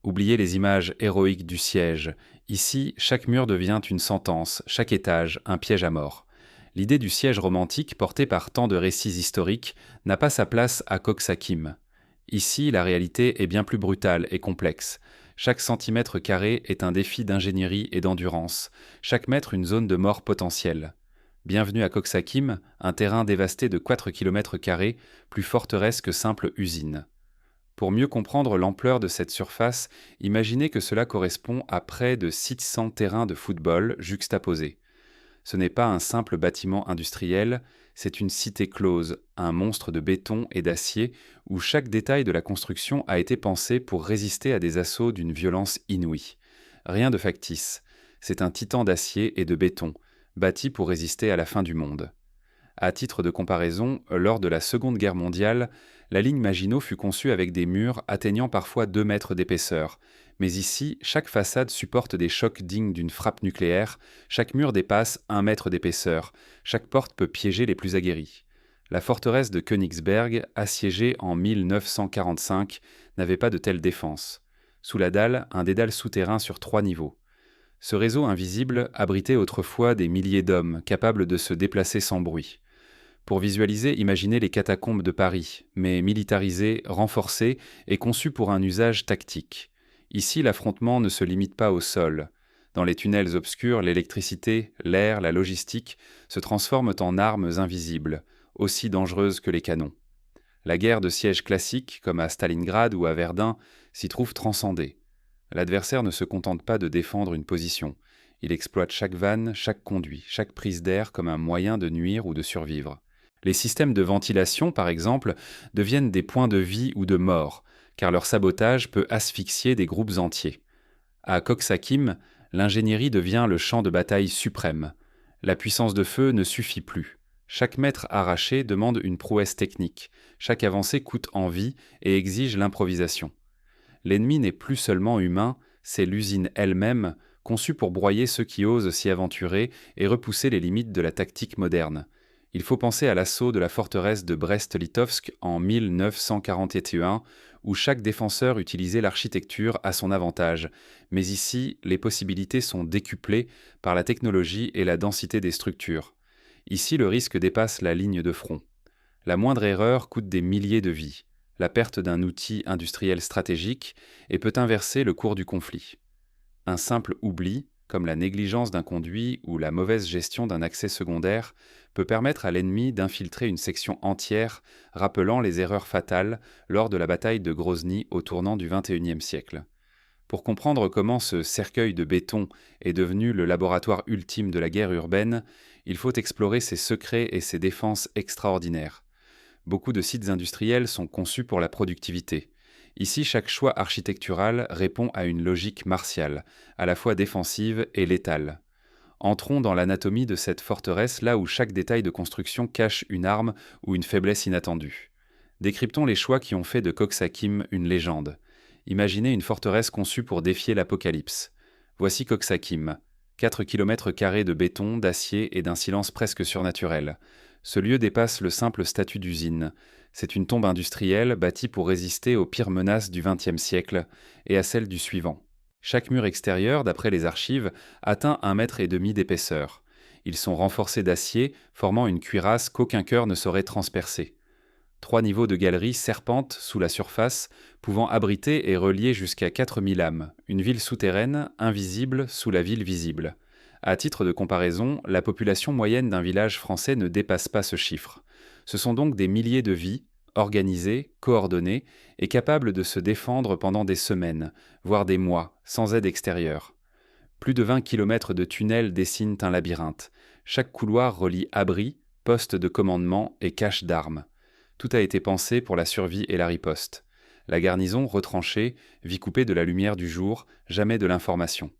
Oubliez les images héroïques du siège. Ici, chaque mur devient une sentence, chaque étage un piège à mort. L'idée du siège romantique, portée par tant de récits historiques, n'a pas sa place à Coxsackim. Ici, la réalité est bien plus brutale et complexe. Chaque centimètre carré est un défi d'ingénierie et d'endurance, chaque mètre une zone de mort potentielle. Bienvenue à Coxsackim, un terrain dévasté de 4 km², plus forteresse que simple usine. Pour mieux comprendre l'ampleur de cette surface, imaginez que cela correspond à près de 600 terrains de football juxtaposés. Ce n'est pas un simple bâtiment industriel, c'est une cité close, un monstre de béton et d'acier où chaque détail de la construction a été pensé pour résister à des assauts d'une violence inouïe. Rien de factice, c'est un titan d'acier et de béton, bâti pour résister à la fin du monde. À titre de comparaison, lors de la Seconde Guerre mondiale, la ligne Maginot fut conçue avec des murs atteignant parfois 2 mètres d'épaisseur. Mais ici, chaque façade supporte des chocs dignes d'une frappe nucléaire, chaque mur dépasse 1 mètre d'épaisseur, chaque porte peut piéger les plus aguerris. La forteresse de Königsberg, assiégée en 1945, n'avait pas de telle défense. Sous la dalle, un dédale souterrain sur 3 niveaux. Ce réseau invisible abritait autrefois des milliers d'hommes capables de se déplacer sans bruit. Pour visualiser, imaginez les catacombes de Paris, mais militarisées, renforcées et conçues pour un usage tactique. Ici, l'affrontement ne se limite pas au sol. Dans les tunnels obscurs, l'électricité, l'air, la logistique se transforment en armes invisibles, aussi dangereuses que les canons. La guerre de siège classique, comme à Stalingrad ou à Verdun, s'y trouve transcendée. L'adversaire ne se contente pas de défendre une position. Il exploite chaque vanne, chaque conduit, chaque prise d'air comme un moyen de nuire ou de survivre. Les systèmes de ventilation, par exemple, deviennent des points de vie ou de mort, car leur sabotage peut asphyxier des groupes entiers. À Coxsackim, l'ingénierie devient le champ de bataille suprême. La puissance de feu ne suffit plus. Chaque mètre arraché demande une prouesse technique. Chaque avancée coûte en vie et exige l'improvisation. L'ennemi n'est plus seulement humain, c'est l'usine elle-même, conçue pour broyer ceux qui osent s'y aventurer et repousser les limites de la tactique moderne. Il faut penser à l'assaut de la forteresse de Brest-Litovsk en 1941, où chaque défenseur utilisait l'architecture à son avantage. Mais ici, les possibilités sont décuplées par la technologie et la densité des structures. Ici, le risque dépasse la ligne de front. La moindre erreur coûte des milliers de vies. La perte d'un outil industriel stratégique et peut inverser le cours du conflit. Un simple oubli, comme la négligence d'un conduit ou la mauvaise gestion d'un accès secondaire, peut permettre à l'ennemi d'infiltrer une section entière, rappelant les erreurs fatales lors de la bataille de Grozny au tournant du XXIe siècle. Pour comprendre comment ce cercueil de béton est devenu le laboratoire ultime de la guerre urbaine, il faut explorer ses secrets et ses défenses extraordinaires. Beaucoup de sites industriels sont conçus pour la productivité. Ici, chaque choix architectural répond à une logique martiale, à la fois défensive et létale. Entrons dans l'anatomie de cette forteresse, là où chaque détail de construction cache une arme ou une faiblesse inattendue. Décryptons les choix qui ont fait de Coxsackim une légende. Imaginez une forteresse conçue pour défier l'apocalypse. Voici Coxsackim, 4 km² de béton, d'acier et d'un silence presque surnaturel. Ce lieu dépasse le simple statut d'usine. C'est une tombe industrielle bâtie pour résister aux pires menaces du XXe siècle et à celles du suivant. Chaque mur extérieur, d'après les archives, atteint 1,5 m d'épaisseur. Ils sont renforcés d'acier, formant une cuirasse qu'aucun cœur ne saurait transpercer. 3 niveaux de galeries serpentent sous la surface, pouvant abriter et relier jusqu'à 4000 âmes, une ville souterraine, invisible, sous la ville visible. À titre de comparaison, la population moyenne d'un village français ne dépasse pas ce chiffre. Ce sont donc des milliers de vies, organisées, coordonnées, et capables de se défendre pendant des semaines, voire des mois, sans aide extérieure. Plus de 20 km de tunnels dessinent un labyrinthe. Chaque couloir relie abris, postes de commandement et caches d'armes. Tout a été pensé pour la survie et la riposte. La garnison, retranchée, vit coupée de la lumière du jour, jamais de l'information.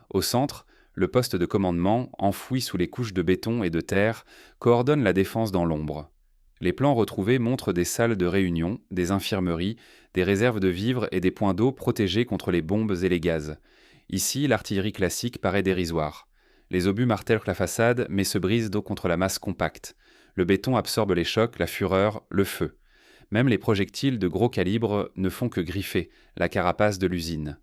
Au centre, le poste de commandement, enfoui sous les couches de béton et de terre, coordonne la défense dans l'ombre. Les plans retrouvés montrent des salles de réunion, des infirmeries, des réserves de vivres et des points d'eau protégés contre les bombes et les gaz. Ici, l'artillerie classique paraît dérisoire. Les obus martèlent la façade, mais se brisent d'eau contre la masse compacte. Le béton absorbe les chocs, la fureur, le feu. Même les projectiles de gros calibre ne font que griffer la carapace de l'usine.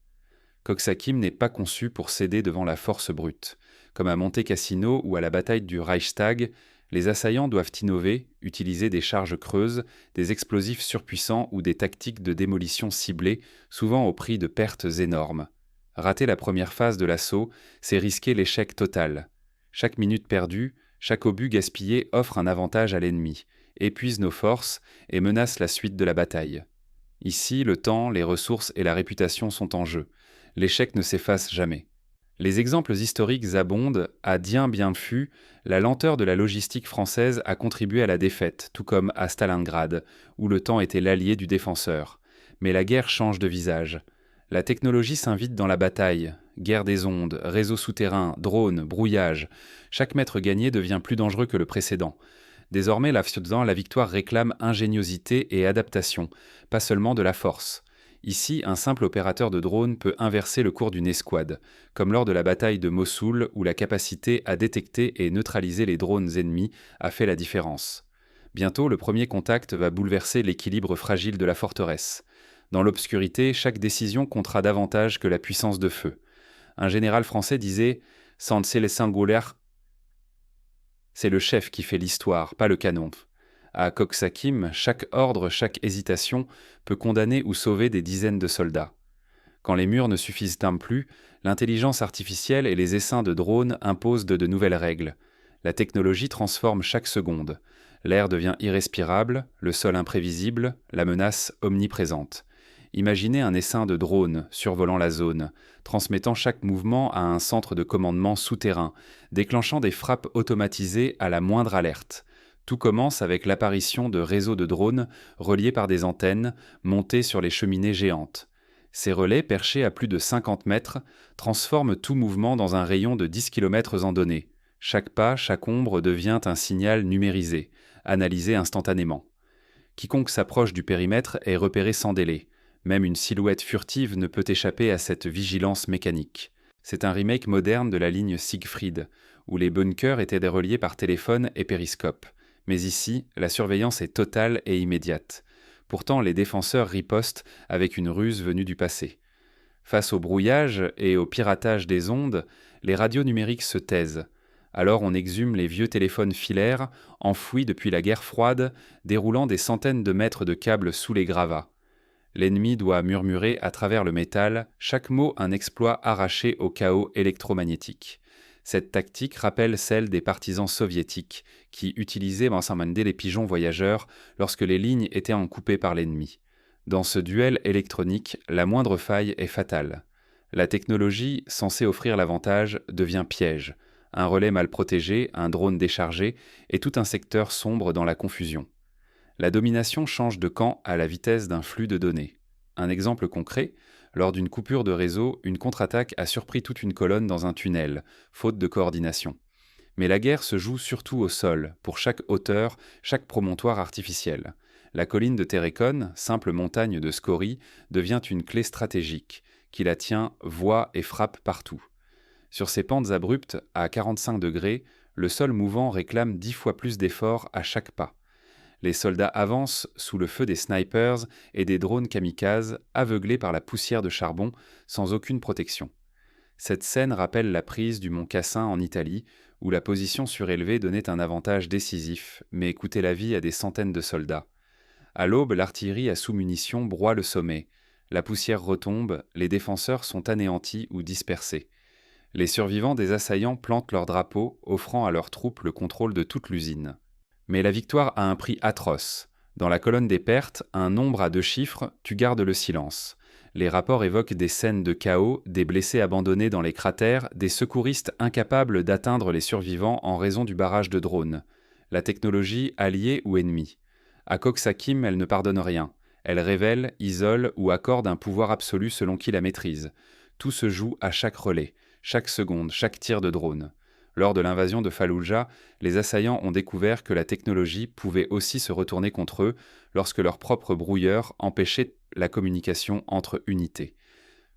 Coxsackim n'est pas conçu pour céder devant la force brute. Comme à Monte Cassino ou à la bataille du Reichstag, les assaillants doivent innover, utiliser des charges creuses, des explosifs surpuissants ou des tactiques de démolition ciblées, souvent au prix de pertes énormes. Rater la première phase de l'assaut, c'est risquer l'échec total. Chaque minute perdue, chaque obus gaspillé offre un avantage à l'ennemi, épuise nos forces et menace la suite de la bataille. Ici, le temps, les ressources et la réputation sont en jeu. L'échec ne s'efface jamais. Les exemples historiques abondent, à Dien bien fut, la lenteur de la logistique française a contribué à la défaite, tout comme à Stalingrad, où le temps était l'allié du défenseur. Mais la guerre change de visage. La technologie s'invite dans la bataille. Guerre des ondes, réseaux souterrains, drones, brouillage. Chaque mètre gagné devient plus dangereux que le précédent. Désormais, la victoire réclame ingéniosité et adaptation, pas seulement de la force. Ici, un simple opérateur de drone peut inverser le cours d'une escouade, comme lors de la bataille de Mossoul où la capacité à détecter et neutraliser les drones ennemis a fait la différence. Bientôt, le premier contact va bouleverser l'équilibre fragile de la forteresse. Dans l'obscurité, chaque décision comptera davantage que la puissance de feu. Un général français disait « Sans les singulières », c'est le chef qui fait l'histoire, pas le canon. À Coxsackim, chaque ordre, chaque hésitation peut condamner ou sauver des dizaines de soldats. Quand les murs ne suffisent plus, l'intelligence artificielle et les essaims de drones imposent de nouvelles règles. La technologie transforme chaque seconde. L'air devient irrespirable, le sol imprévisible, la menace omniprésente. Imaginez un essaim de drones survolant la zone, transmettant chaque mouvement à un centre de commandement souterrain, déclenchant des frappes automatisées à la moindre alerte. Tout commence avec l'apparition de réseaux de drones reliés par des antennes montées sur les cheminées géantes. Ces relais, perchés à plus de 50 mètres, transforment tout mouvement dans un rayon de 10 km en données. Chaque pas, chaque ombre devient un signal numérisé, analysé instantanément. Quiconque s'approche du périmètre est repéré sans délai. Même une silhouette furtive ne peut échapper à cette vigilance mécanique. C'est un remake moderne de la ligne Siegfried, où les bunkers étaient reliés par téléphone et périscope. Mais ici, la surveillance est totale et immédiate. Pourtant, les défenseurs ripostent avec une ruse venue du passé. Face au brouillage et au piratage des ondes, les radios numériques se taisent. Alors on exhume les vieux téléphones filaires, enfouis depuis la guerre froide, déroulant des centaines de mètres de câbles sous les gravats. L'ennemi doit murmurer à travers le métal, chaque mot un exploit arraché au chaos électromagnétique. Cette tactique rappelle celle des partisans soviétiques qui utilisaient les pigeons voyageurs lorsque les lignes étaient coupées par l'ennemi. Dans ce duel électronique, la moindre faille est fatale. La technologie, censée offrir l'avantage, devient piège. Un relais mal protégé, un drone déchargé, et tout un secteur sombre dans la confusion. La domination change de camp à la vitesse d'un flux de données. Un exemple concret, lors d'une coupure de réseau, une contre-attaque a surpris toute une colonne dans un tunnel, faute de coordination. Mais la guerre se joue surtout au sol, pour chaque hauteur, chaque promontoire artificiel. La colline de Terrekon, simple montagne de scories, devient une clé stratégique, qui la tient, voit et frappe partout. Sur ces pentes abruptes, à 45 degrés, le sol mouvant réclame 10 fois plus d'efforts à chaque pas. Les soldats avancent sous le feu des snipers et des drones kamikazes, aveuglés par la poussière de charbon, sans aucune protection. Cette scène rappelle la prise du mont Cassin en Italie, où la position surélevée donnait un avantage décisif, mais coûtait la vie à des centaines de soldats. À l'aube, l'artillerie à sous-munitions broie le sommet. La poussière retombe, les défenseurs sont anéantis ou dispersés. Les survivants des assaillants plantent leurs drapeaux, offrant à leurs troupes le contrôle de toute l'usine. Mais la victoire a un prix atroce. Dans la colonne des pertes, un nombre à 2 chiffres, tu gardes le silence. Les rapports évoquent des scènes de chaos, des blessés abandonnés dans les cratères, des secouristes incapables d'atteindre les survivants en raison du barrage de drones. La technologie, alliée ou ennemie. À Coxsackim, elle ne pardonne rien. Elle révèle, isole ou accorde un pouvoir absolu selon qui la maîtrise. Tout se joue à chaque relais, chaque seconde, chaque tir de drone. Lors de l'invasion de Falloujah, les assaillants ont découvert que la technologie pouvait aussi se retourner contre eux lorsque leur propre brouilleur empêchait la communication entre unités.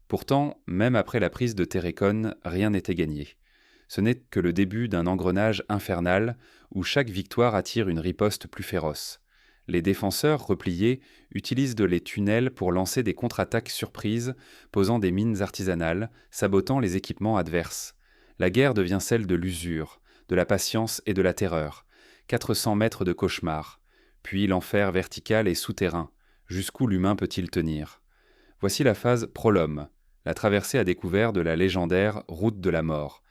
Pourtant, même après la prise de Terrekon, rien n'était gagné. Ce n'est que le début d'un engrenage infernal où chaque victoire attire une riposte plus féroce. Les défenseurs, repliés, utilisent les tunnels pour lancer des contre-attaques surprises, posant des mines artisanales, sabotant les équipements adverses. La guerre devient celle de l'usure, de la patience et de la terreur. 400 mètres de cauchemar. Puis l'enfer vertical et souterrain. Jusqu'où l'humain peut-il tenir? Voici la phase Prolome, la traversée à découvert de la légendaire Route de la Mort.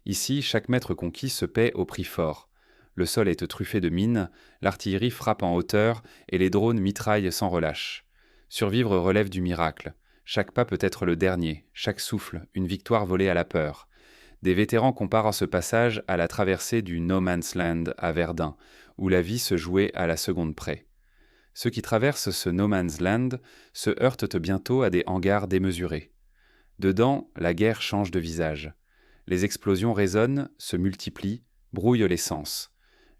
Ici, chaque mètre conquis se paie au prix fort. Le sol est truffé de mines, l'artillerie frappe en hauteur et les drones mitraillent sans relâche. Survivre relève du miracle. Chaque pas peut être le dernier, chaque souffle, une victoire volée à la peur. Des vétérans comparent ce passage à la traversée du No Man's Land à Verdun, où la vie se jouait à la seconde près. Ceux qui traversent ce No Man's Land se heurtent bientôt à des hangars démesurés. Dedans, la guerre change de visage. Les explosions résonnent, se multiplient, brouillent les sens.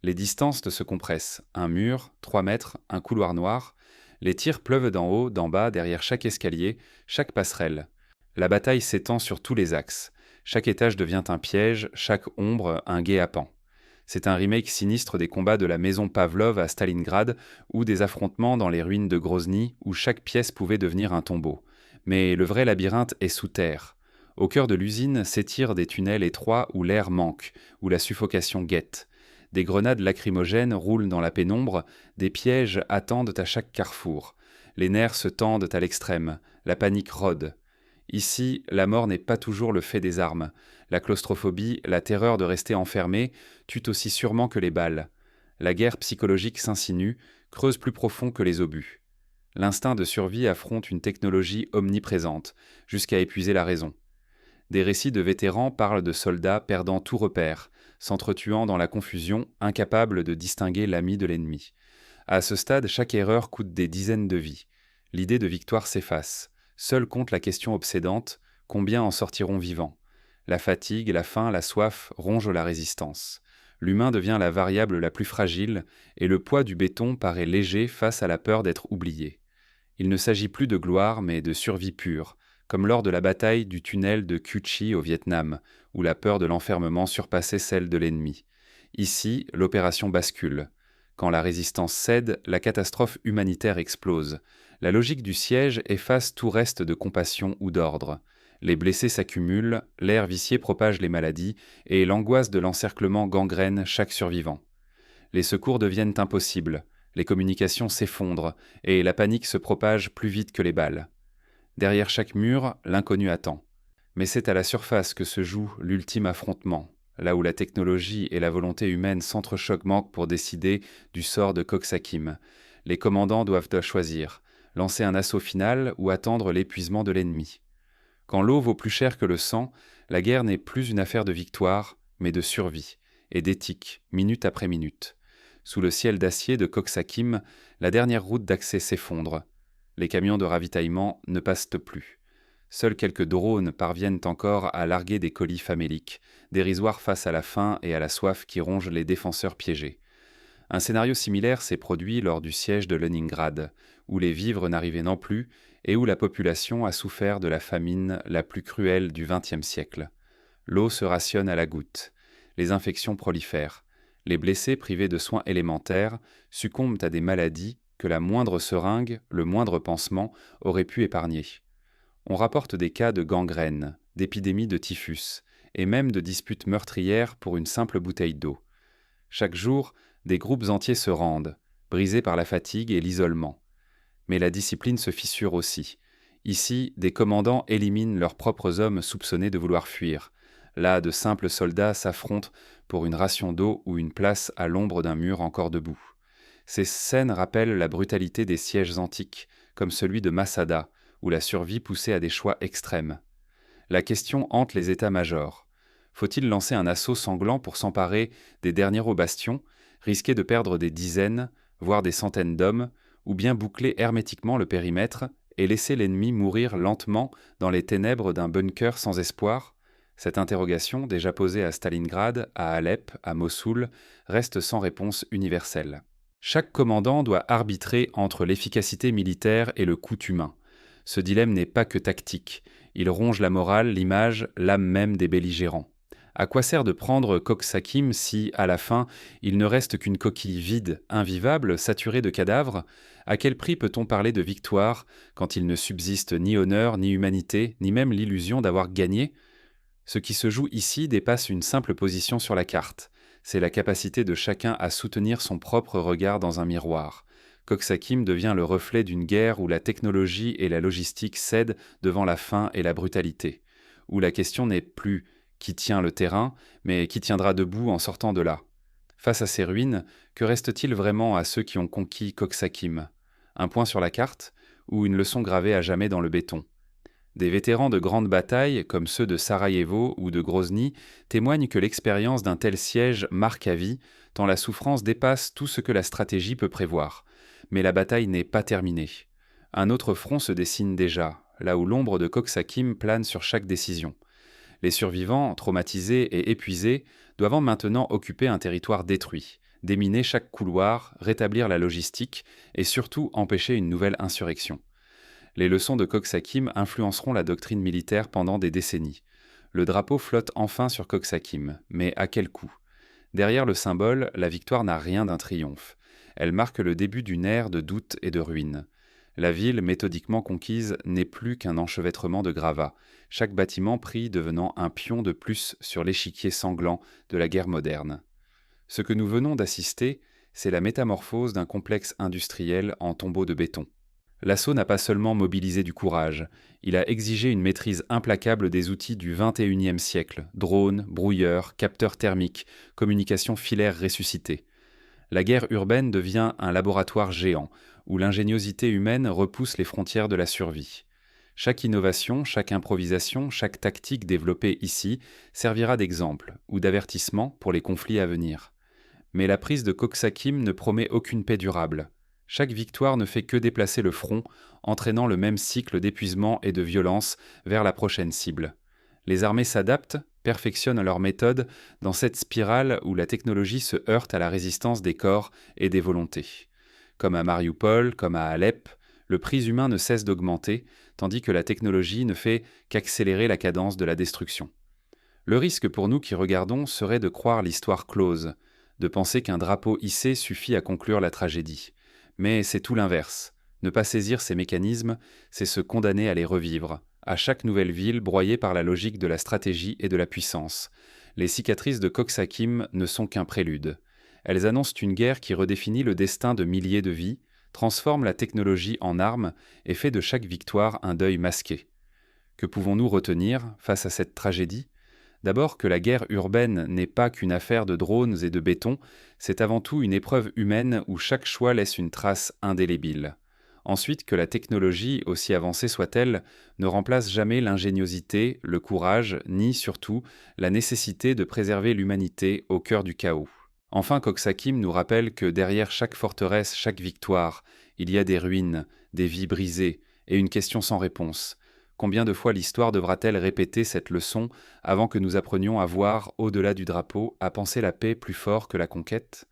Les distances se compressent. Un mur, 3 mètres, un couloir noir. Les tirs pleuvent d'en haut, d'en bas, derrière chaque escalier, chaque passerelle. La bataille s'étend sur tous les axes. Chaque étage devient un piège, chaque ombre un guet-apens. C'est un remake sinistre des combats de la maison Pavlov à Stalingrad ou des affrontements dans les ruines de Grozny où chaque pièce pouvait devenir un tombeau. Mais le vrai labyrinthe est sous terre. Au cœur de l'usine s'étirent des tunnels étroits où l'air manque, où la suffocation guette. Des grenades lacrymogènes roulent dans la pénombre, des pièges attendent à chaque carrefour. Les nerfs se tendent à l'extrême, la panique rôde. Ici, la mort n'est pas toujours le fait des armes. La claustrophobie, la terreur de rester enfermé, tuent aussi sûrement que les balles. La guerre psychologique s'insinue, creuse plus profond que les obus. L'instinct de survie affronte une technologie omniprésente, jusqu'à épuiser la raison. Des récits de vétérans parlent de soldats perdant tout repère, s'entretuant dans la confusion, incapables de distinguer l'ami de l'ennemi. À ce stade, chaque erreur coûte des dizaines de vies. L'idée de victoire s'efface. Seule compte la question obsédante, combien en sortiront vivants? La fatigue, la faim, la soif rongent la résistance. L'humain devient la variable la plus fragile, et le poids du béton paraît léger face à la peur d'être oublié. Il ne s'agit plus de gloire, mais de survie pure, comme lors de la bataille du tunnel de Cu Chi au Vietnam, où la peur de l'enfermement surpassait celle de l'ennemi. Ici, l'opération bascule. Quand la résistance cède, la catastrophe humanitaire explose. La logique du siège efface tout reste de compassion ou d'ordre. Les blessés s'accumulent, l'air vicié propage les maladies, et l'angoisse de l'encerclement gangrène chaque survivant. Les secours deviennent impossibles, les communications s'effondrent, et la panique se propage plus vite que les balles. Derrière chaque mur, l'inconnu attend. Mais c'est à la surface que se joue l'ultime affrontement, là où la technologie et la volonté humaine s'entrechoquent pour décider du sort de Coxsackim. Les commandants doivent choisir, lancer un assaut final ou attendre l'épuisement de l'ennemi. Quand l'eau vaut plus cher que le sang, la guerre n'est plus une affaire de victoire, mais de survie, et d'éthique, minute après minute. Sous le ciel d'acier de Coxsackim, la dernière route d'accès s'effondre. Les camions de ravitaillement ne passent plus. Seuls quelques drones parviennent encore à larguer des colis faméliques, dérisoires face à la faim et à la soif qui rongent les défenseurs piégés. Un scénario similaire s'est produit lors du siège de Leningrad, où les vivres n'arrivaient non plus et où la population a souffert de la famine la plus cruelle du XXe siècle. L'eau se rationne à la goutte. Les infections prolifèrent. Les blessés privés de soins élémentaires succombent à des maladies que la moindre seringue, le moindre pansement auraient pu épargner. On rapporte des cas de gangrène, d'épidémies de typhus, et même de disputes meurtrières pour une simple bouteille d'eau. Chaque jour, des groupes entiers se rendent, brisés par la fatigue et l'isolement. Mais la discipline se fissure aussi. Ici, des commandants éliminent leurs propres hommes soupçonnés de vouloir fuir. Là, de simples soldats s'affrontent pour une ration d'eau ou une place à l'ombre d'un mur encore debout. Ces scènes rappellent la brutalité des sièges antiques, comme celui de Masada, où la survie poussait à des choix extrêmes. La question hante les états-majors. Faut-il lancer un assaut sanglant pour s'emparer des derniers hauts bastions, risquer de perdre des dizaines, voire des centaines d'hommes, ou bien boucler hermétiquement le périmètre et laisser l'ennemi mourir lentement dans les ténèbres d'un bunker sans espoir? Cette interrogation, déjà posée à Stalingrad, à Alep, à Mossoul, reste sans réponse universelle. Chaque commandant doit arbitrer entre l'efficacité militaire et le coût humain. Ce dilemme n'est pas que tactique. Il ronge la morale, l'image, l'âme même des belligérants. À quoi sert de prendre Coxsackim si, à la fin, il ne reste qu'une coquille vide, invivable, saturée de cadavres? À quel prix peut-on parler de victoire quand il ne subsiste ni honneur, ni humanité, ni même l'illusion d'avoir gagné? Ce qui se joue ici dépasse une simple position sur la carte. C'est la capacité de chacun à soutenir son propre regard dans un miroir. Coxsackim devient le reflet d'une guerre où la technologie et la logistique cèdent devant la faim et la brutalité. Où la question n'est plus qui tient le terrain, mais qui tiendra debout en sortant de là. Face à ces ruines, que reste-t-il vraiment à ceux qui ont conquis Coxsackim? Un point sur la carte ou une leçon gravée à jamais dans le béton? Des vétérans de grandes batailles, comme ceux de Sarajevo ou de Grozny, témoignent que l'expérience d'un tel siège marque à vie, tant la souffrance dépasse tout ce que la stratégie peut prévoir. Mais la bataille n'est pas terminée. Un autre front se dessine déjà, là où l'ombre de Coxsackim plane sur chaque décision. Les survivants, traumatisés et épuisés, doivent maintenant occuper un territoire détruit, déminer chaque couloir, rétablir la logistique et surtout empêcher une nouvelle insurrection. Les leçons de Coxsackim influenceront la doctrine militaire pendant des décennies. Le drapeau flotte enfin sur Coxsackim, mais à quel coût? Derrière le symbole, la victoire n'a rien d'un triomphe. Elle marque le début d'une ère de doute et de ruine. La ville, méthodiquement conquise, n'est plus qu'un enchevêtrement de gravats, chaque bâtiment pris devenant un pion de plus sur l'échiquier sanglant de la guerre moderne. Ce que nous venons d'assister, c'est la métamorphose d'un complexe industriel en tombeau de béton. L'assaut n'a pas seulement mobilisé du courage, il a exigé une maîtrise implacable des outils du XXIe siècle, drones, brouilleurs, capteurs thermiques, communications filaires ressuscitées. La guerre urbaine devient un laboratoire géant, où l'ingéniosité humaine repousse les frontières de la survie. Chaque innovation, chaque improvisation, chaque tactique développée ici servira d'exemple ou d'avertissement pour les conflits à venir. Mais la prise de Coxsackim ne promet aucune paix durable. Chaque victoire ne fait que déplacer le front, entraînant le même cycle d'épuisement et de violence vers la prochaine cible. Les armées s'adaptent, perfectionnent leurs méthodes dans cette spirale où la technologie se heurte à la résistance des corps et des volontés. Comme à Mariupol, comme à Alep, le prix humain ne cesse d'augmenter, tandis que la technologie ne fait qu'accélérer la cadence de la destruction. Le risque pour nous qui regardons serait de croire l'histoire close, de penser qu'un drapeau hissé suffit à conclure la tragédie. Mais c'est tout l'inverse. Ne pas saisir ces mécanismes, c'est se condamner à les revivre, à chaque nouvelle ville broyée par la logique de la stratégie et de la puissance. Les cicatrices de Coxsackim ne sont qu'un prélude. Elles annoncent une guerre qui redéfinit le destin de milliers de vies, transforme la technologie en arme et fait de chaque victoire un deuil masqué. Que pouvons-nous retenir face à cette tragédie ? D'abord que la guerre urbaine n'est pas qu'une affaire de drones et de béton, c'est avant tout une épreuve humaine où chaque choix laisse une trace indélébile. Ensuite que la technologie, aussi avancée soit-elle, ne remplace jamais l'ingéniosité, le courage, ni surtout la nécessité de préserver l'humanité au cœur du chaos. Enfin, Coxsackim nous rappelle que derrière chaque forteresse, chaque victoire, il y a des ruines, des vies brisées et une question sans réponse. Combien de fois l'histoire devra-t-elle répéter cette leçon avant que nous apprenions à voir, au-delà du drapeau, à penser la paix plus fort que la conquête ?